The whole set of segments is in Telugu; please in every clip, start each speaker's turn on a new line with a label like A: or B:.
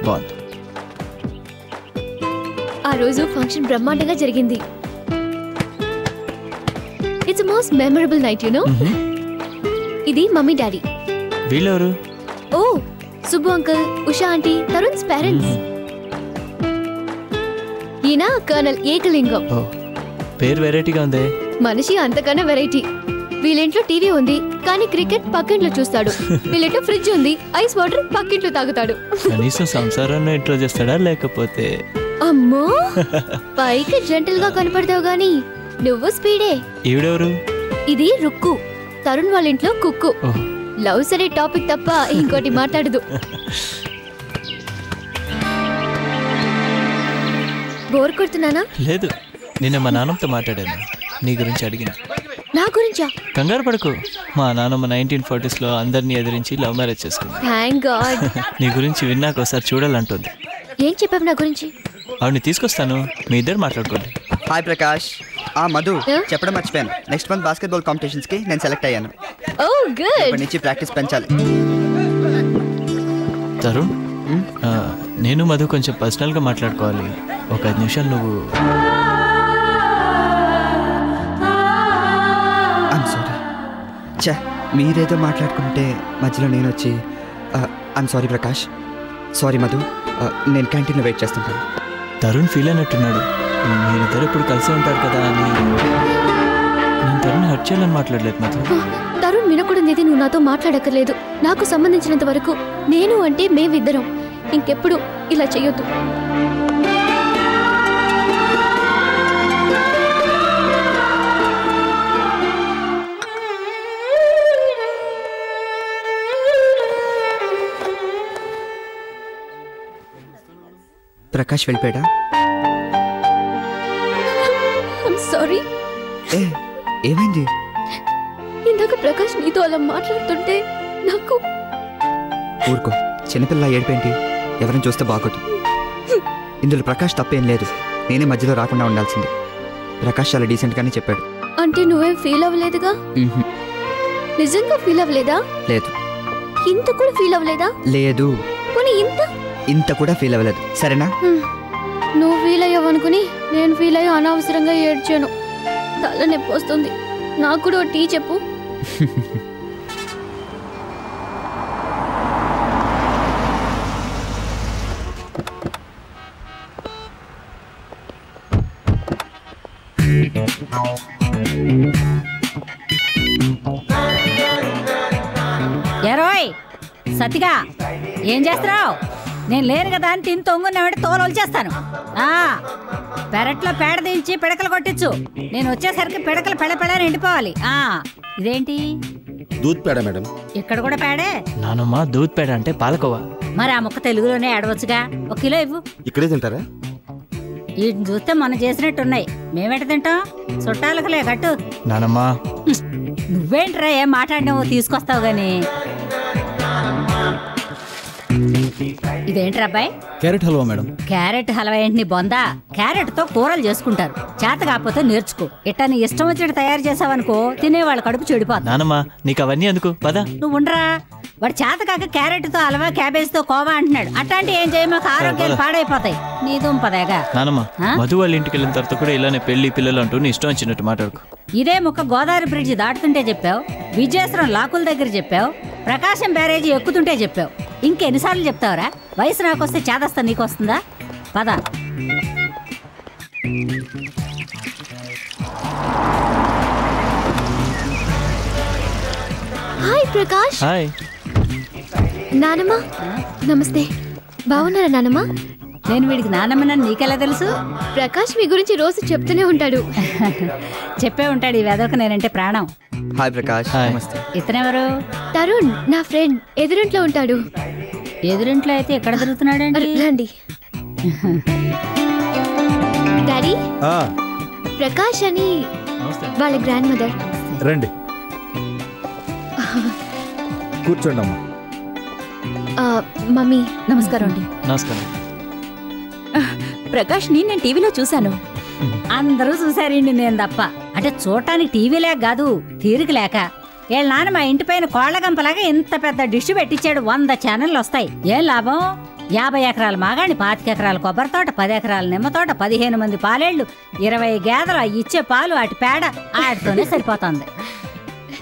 A: బాగుంది.
B: ఆ రోజు ఫంక్షన్ బ్రహ్మాండంగా జరిగింది. It's most memorable night you know. ఇది మమ్మీ డాడీ.
A: వీళ్ళెవరు?
B: ఓ Subbu uncle, Usha aunty, Tarun's parents. ఈయన కర్నల్ ఏకలింగం.
A: పేరు వెరైటీగా ఉంది.
B: మనిషి అంతకన్నా వెరైటీ. వీళ్ళింట్లో టీవీ ఉంది కానీ క్రికెట్ పక్కింట్లో చూస్తాడు. వీళ్ళింట్లో ఫ్రిడ్జ్ ఉంది, ఐస్ వాటర్ పక్కింట్లో తాగుతాడు.
A: కనీసం సంసారాన్ని ఇంట్రో చేస్తాడా లేకపోతే?
B: అమ్మో పైకి జెంటల్ గా కనపడతావు గానీ నువ్వు స్పీడే.
A: ఈవిడెవరు?
B: ఇది రుక్కు, తరుణ్ వాళ్ళ ఇంట్లో కుక్కు. లవ్స్ అనే టాపిక్ తప్ప ఇంకోటి మాట్లాడదు. బోర్ కొడుతున్నానా?
A: లేదు, నిన్న మా నాన్నమ్మతో మాట్లాడాను. నీ గురించి అడిగింది.
B: నా గురించా?
A: కంగారు పడకు. మా నాన్నమ్మ 1940s లో అందరినీ ఎదిరించి లవ్ మ్యారేజ్ చేసుకుంది.
B: Thank God.
A: నీ గురించి విన్నాక ఒకసారి చూడాలంటుంది.
B: ఏం చెప్పావు నా గురించి?
A: ఆవిడని తీసుకొస్తాను, మీ ఇద్దరు మాట్లాడుకోండి.
C: హాయ్ ప్రకాష్. మధు చెప్పడం మర్చిపోయాను. నెక్స్ట్ మంత్ బాస్కెట్బాల్ కాంపిటీషన్స్ కి నేను సెలెక్ట్ అయ్యాను.
B: ఓ గుడ్.
C: ఇప్పటి నుంచి ప్రాక్టీస్ పెంచాలి.
A: తరుణ్, నేను మధు కొంచెం పర్సనల్గా మాట్లాడుకోవాలి. ఒక 5 నిమిషాలు నువ్వు.
C: I'm sorry. చా మీరేదో మాట్లాడుకుంటే మధ్యలో నేను వచ్చి I'm sorry Prakash. Sorry Madhu. నేను క్యాంటీన్లో వెయిట్ చేస్తుంటాను.
A: తరుణ్ ఫీల్ అయినట్టున్నాడు. మీరిద్దరు ఎప్పుడు కలిసి ఉంటారు కదా అని. నేను తరుణ్ హర్ట్ చేయాలని మాట్లాడలేదు మధు.
B: తరుణ్ వినకూడదు. నువ్వు నాతో మాట్లాడక్కర్లేదు. నాకు సంబంధించినంత వరకు నేను అంటే మేమిద్దరం. ఇంకెప్పుడు ఇలా చెయ్యొద్దు.
C: ప్రకాష్ వెళ్ళిపోయాడా?
B: సారీ.
C: ఏమైంది?
B: ఇందాక ప్రకాష్ నీతో అలా మాట్లాడుతుంటే నాకు.
C: ఊరుకో, చిన్నపిల్ల ఏడిపేంటి? ఎవరిని చూస్తే బాగోదు. ఇందులో ప్రకాష్ తప్పేం లేదు. నేనే మధ్యలో రాకుండా ఉండాల్సింది. ప్రకాష్ చాలా డీసెంట్గానే చెప్పాడు.
B: అంటే నువ్వేం ఫీల్ అవ్వలేదుగా? నిజంగా ఫీల్ అవ్వలేదా?
C: లేదు.
B: ఇంత కూడా ఫీల్ అవ్వలేదా?
C: లేదు.
B: పోనీ ఇంత
C: కూడా ఫీల్ అవ్వలేదు. సరేనా?
B: నువ్వు ఫీల్ అయ్యావనుకుని నేను ఫీల్ అయ్యి అనవసరంగా ఏడ్చాను. తల నొప్పి వస్తుంది. నాకు కూడా టీ చెప్పు.
D: ఎరోయ్ సతిగా ఏం చేస్తున్నావు? నేను లేను కదా అని తిని తొంగున్నామంటే తోలు వచ్చేస్తాను. పెరట్లో పేడ దించి పిడకలు కొట్టించు. నేను వచ్చేసరికి పిడకలు పెడపెడ ఎండిపోవాలి. ఇదేంటి?
E: దూద్ పేడ మేడం.
D: ఇక్కడ కూడా పేడే?
A: నానమ్మ దూద్ పేడ అంటే పాలకోవా.
D: మరి ఆ ముక్క తెలుగులోనే ఆడవచ్చుగా. 1 కిలో ఇవ్వు.
E: ఇక్కడే తింటారా?
D: వీటిని చూస్తే మనం చేసినట్టున్నాయి. మేమెట తింటాం? చుట్టాలకులే కట్టు.
A: నానమ్మ
D: నువ్వేంట్రా ఏం మాట్లాడినావో తీసుకొస్తావు గాని. ఇదేంట్రా అబ్బాయి?
E: Carrot halwa madam.
D: Carrot halwa ఏంటి బొందా? క్యారెట్ తో కూరలు చేసుకుంటారు. చేత కాకపోతే నేర్చుకో. ఇట్టా నీ ఇష్టం వచ్చినట్టు తయారు చేసావనుకో తినేవాళ్ళ కడుపు చెడిపోతుంది.
A: నానమ్మ నీకు అవన్నీ ఎందుకు? పద.
D: నువ్వు ఉండరా. వాడు చేత కాక క్యారెట్ తో హల్వా, క్యాబేజ్ తో కోవా అంటున్నాడు. అట్లాంటి ఏం చేయమాక ఆరోగ్యాలు పాడైపోతాయి. నీ దుంపదేగా.
A: నానమ్మ మధు వాళ్ళ ఇంటికి వెళ్ళిన తర్వాత కూడా ఇలానే పెళ్లి పిల్లలు అంటూ నీ ఇష్టం వచ్చినట్టు మాట్లాడుకో.
D: ఇదే ముక్క గోదావరి బ్రిడ్జి దాటుతుంటే చెప్పావు. విజయేశ్వరం లాకుల దగ్గర చెప్పావు. ప్రకాశం బ్యారేజీ ఎక్కుతుంటే చెప్పావు. ఇంకెన్నిసార్లు చెప్తావురా? వయసు నాకొస్తే చేదస్తా నీకు వస్తుందా? పద.
B: హాయ్ ప్రకాష్.
A: హాయ్
B: నానమ్మ. నమస్తే. బాగున్నారా నానమ్మ?
D: నేను వీడికి నానమ్మనని నీకెలా తెలుసు?
B: ప్రకాష్ మీ గురించి రోజు చెప్తూనే ఉంటాడు.
D: చెప్పే ఉంటాడు. ఈ వెదవకు నేనంటే ప్రాణం.
C: హాయ్ ప్రకాష్.
A: నమస్తే.
D: ఇతనెవరు?
B: తరుణ్ నా ఫ్రెండ్. ఎదురింట్లో ఉంటాడు.
D: ఎదురింట్లో అయితే ఎక్కడ తిరుగుతున్నాడండి?
B: రండి. డాడీ ప్రకాష్ అని వాళ్ళ గ్రాండ్ మదర్.
E: రండి కూర్చోండి అమ్మా.
B: మమ్మీ.
F: నమస్కారం అండి.
A: నమస్కారం.
F: ప్రకాష్ ని నేను టీవీలో చూశాను.
D: అందరూ చూసారండి, నేను తప్ప. అంటే చూడటానికి టీవీ లేక కాదు, తీరిక లేక. వీళ్ళ నాన్న మా ఇంటి పైన కోళ్ల గంపలాగా ఇంత పెద్ద డిష్ పెట్టించాడు. 100 ఛానళ్ళు వస్తాయి. ఏం లాభం? 50 ఎకరాల మాగాణి, 25 ఎకరాల కొబ్బరి తోట, 10 ఎకరాల నిమ్మ తోట, 15 మంది పాలేళ్లు, 20 గేదెలు, ఇచ్చే పాలు వాటి పేడ ఆడితోనే సరిపోతుంది.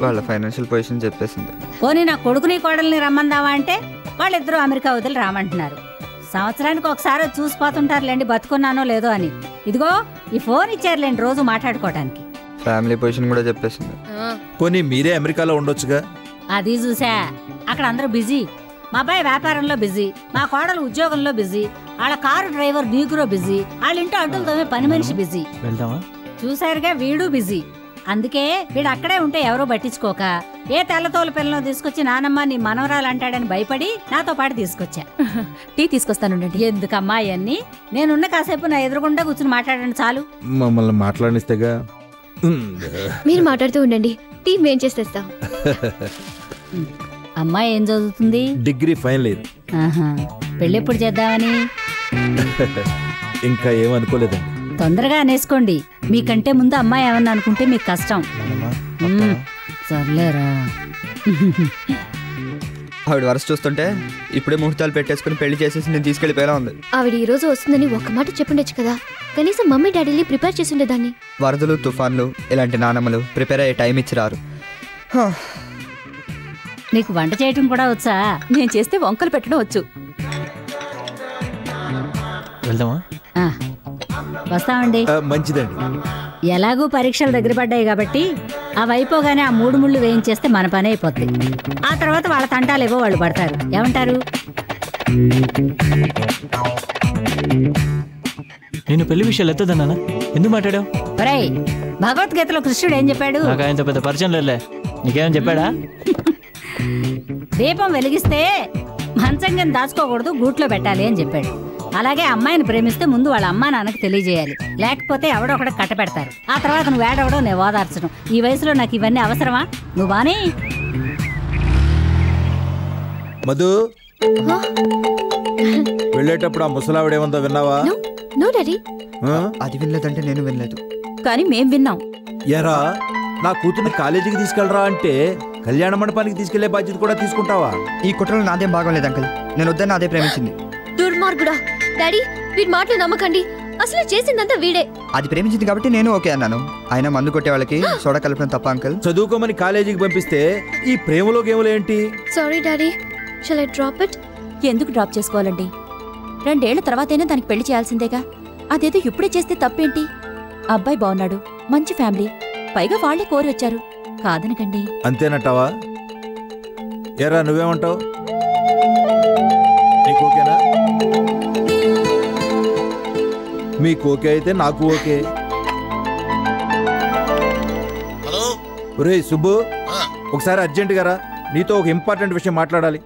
C: వాళ్ళ ఫైనాన్షియల్ పొజిషన్ చెప్పేసింది.
D: పోనీ నా కొడుకుని కోడల్ని రమ్మందావా అంటే వాళ్ళిద్దరూ అమెరికా వదిలి రామంటున్నారు. సంవత్సరానికి ఒకసారి చూసిపోతుంటారులేండి బతుకున్నానో లేదో అని. ఇదిగో ఈ ఫోన్ ఇచ్చారులేండి రోజు మాట్లాడుకోవటానికి.
C: ఫ్యామిలీ పొజిషన్ కూడా చెప్పేసింది.
E: పోనీ మీరే అమెరికాలో ఉండొచ్చుగా.
D: అది చూసా, అక్కడ అందరూ బిజీ. మా అబ్బాయి వ్యాపారంలో బిజీ, మా కోడలు ఉద్యోగంలో బిజీ, వాళ్ళ కారు డ్రైవర్ నీకురో బిజీ, వాళ్ళ ఇంట్లో అడ్డులతోనే పని మనిషి బిజీ.
A: వెళ్దామా?
D: చూసారుగా వీడు బిజీ. అందుకే వీడు అక్కడే ఉంటే ఎవరో పట్టించుకోక ఏ తెల్లతోలు పిల్లను తీసుకొచ్చి నానమ్మ నీ మనవరాలు అంటాడని భయపడి నాతో పాటు తీసుకొచ్చా.
F: టీ తీసుకొస్తానుండండి.
D: ఎందుకమ్మా అవన్నీ? నేనున్న కాసేపు నా ఎదురుగుండా కూర్చుని మాట్లాడండి చాలు.
E: మమ్మల్ని మాట్లాడిస్తేగా.
B: మీరు మాట్లాడుతూ ఉండండి, టీ మేం చేసేస్తాం.
D: అమ్మాయి ఏం చదువుతుంది?
E: Degree final year.
D: ఆహా, పెళ్ళెప్పుడు చేద్దామని?
E: ఇంకా ఏమనుకోలేదండి.
D: తొందరగా అనేసుకోండి, మీకంటే ముందు అమ్మాయి ఏమన్నా అనుకుంటే మీకు కష్టం. సర్లేరా.
C: ఆవిడ వరస చూస్తుంటే ఇప్పుడే ముహూర్తాలు పెట్టేసుకుని పెళ్లి చేసేసి నేను తీసుకెళ్లిపోయేలా ఉంది.
B: ఆవిడ ఈ రోజు వస్తుందని ఒక్క మాట చెప్పుండొచ్చు కదా, కనీసం మమ్మీ డాడీని ప్రిపేర్ చేసి ఉండేదాన్ని.
C: వరదలు, తుఫాన్లు ఇలాంటి నానమ్మలు ప్రిపేర్ అయ్యే టైం ఇచ్చి రారు.
D: నీకు వంట చేయటం కూడా వచ్చా?
F: నేను చేస్తే వంకలు పెట్టడం వచ్చు.
A: వెళ్దామా?
D: ఆ, వస్తామండి.
E: మంచిదండి.
D: ఎలాగూ పరీక్షలు దగ్గర పడ్డాయి కాబట్టి అవి అయిపోగానే ఆ 3 ముళ్ళు వేయించేస్తే మన పని అయిపోద్ది. ఆ తర్వాత వాళ్ళ తంటాలేవో వాళ్ళు పడతారు. ఏమంటారు?
A: నేను పెళ్లి విషయాలు ఎత్తదన్నా ఎందుకు మాట్లాడావు?
D: ఒరేయ్, భగవద్గీతలో కృష్ణుడు ఏం చెప్పాడు?
A: నాకు ఆయనతో పెద్ద పరిచయం లేదులే, నీకేమని చెప్పాడా?
D: దీపం వెలిగిస్తే మంచం కింద దాచుకోకూడదు, గూట్లో పెట్టాలి అని చెప్పాడు. అలాగే అమ్మాయిని ప్రేమిస్తే ముందు వాళ్ళ అమ్మా నాన్నకి తెలియజేయాలి, లేకపోతే ఎవడో ఒకటి కట్టపెడతారు. ఆ తర్వాత నువ్వు వేడవడో నేను ఓదార్చడం. ఈ వయసులో నాకు ఇవన్నీ అవసరమా? నువ్వు బానే
E: మధు, వెళ్ళేటప్పుడు ఆ ముసలావిడేమందో విన్నావా?
B: No daddy.
C: అది వినలేదంటే నేను వినలేదు.
F: కానీ మేం విన్నాం.
E: ఎరా, నా కూతుర్ని కాలేజీకి తీసుకెళ్ళరా అంటే కళ్యాణ మండపానికి తీసుకెళ్లే బాధ్యత కూడా తీసుకుంటావా?
C: ఈ కుట్రలో నాదేం భాగం లేదు అంకుల్. నేను వద్దని అదే ప్రేమించింది.
B: దుర్మార్గుడా డాడీ, వీడి మాటలు నమ్మకండి. అసలు చేసిందంతా వీడే.
C: అది ప్రేమించింది కాబట్టి నేను ఓకే అన్నాను. ఆయన మందు కొట్టే వాళ్ళకి సోడా కలపడం తప్ప అంకుల్.
E: చదువుకోమని కాలేజీకి పంపిస్తే ఈ ప్రేమలో గేములు ఏంటి?
B: Sorry daddy, shall I drop it?
F: ఎందుకు డ్రాప్ చేసుకోవాలండి? 2 ఏళ్ల తర్వాతైనా దానికి పెళ్లి చేయాల్సిందేగా. అదేదో ఇప్పుడే చేస్తే తప్పేంటి? అబ్బాయి బాగున్నాడు, మంచి ఫ్యామిలీ, పైగా వాళ్ళే కోరి వచ్చారు, కాదనకండి.
E: అంతేనట్టావా? ఎరా, నువ్వేమంటావు? నీకు ఓకేనా? మీకు ఓకే అయితే నాకు ఓకే.
G: హలో
E: ఒరేయ్ సుబ్బు, ఒకసారి అర్జెంటుగా రా, నీతో ఒక ఇంపార్టెంట్ విషయం మాట్లాడాలి.